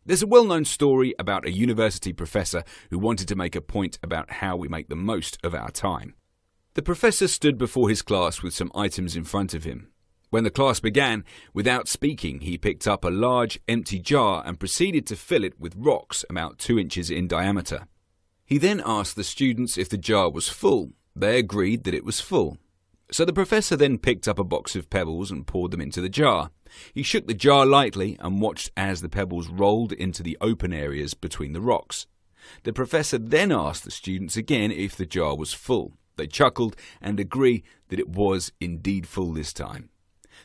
There's a well-known story about a university professor who wanted to make a point about how we make the most of our time. The professor stood before his class with some items in front of him. When the class began, without speaking, he picked up a large, empty jar and proceeded to fill it with rocks about 2 inches in diameter. He then asked the students if the jar was full. They agreed that it was full. So the professor then picked up a box of pebbles and poured them into the jar. He shook the jar lightly and watched as the pebbles rolled into the open areas between the rocks. The professor then asked the students again if the jar was full. They chuckled and agreed that it was indeed full this time.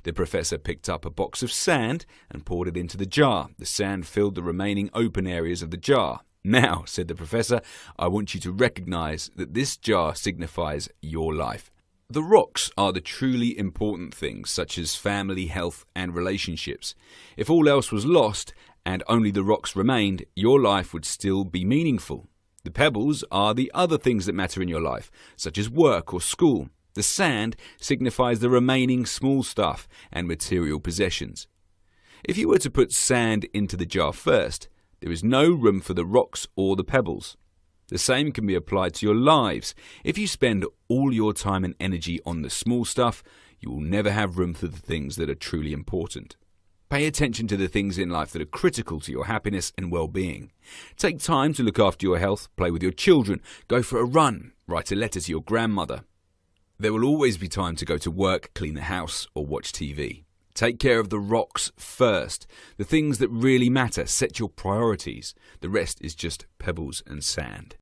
The professor picked up a box of sand and poured it into the jar. The sand filled the remaining open areas of the jar. "Now," said the professor, "I want you to recognize that this jar signifies your life. The rocks are the truly important things, such as family, health, and relationships. If all else was lost and only the rocks remained, your life would still be meaningful. The pebbles are the other things that matter in your life, such as work or school. The sand signifies the remaining small stuff and material possessions. If you were to put sand into the jar first, there is no room for the rocks or the pebbles. The same can be applied to your lives. If you spend all your time and energy on the small stuff, you will never have room for the things that are truly important. Pay attention to the things in life that are critical to your happiness and well-being. Take time to look after your health, play with your children, go for a run, write a letter to your grandmother. There will always be time to go to work, clean the house, or watch TV. Take care of the rocks first. The things that really matter. Set your priorities. The rest is just pebbles and sand.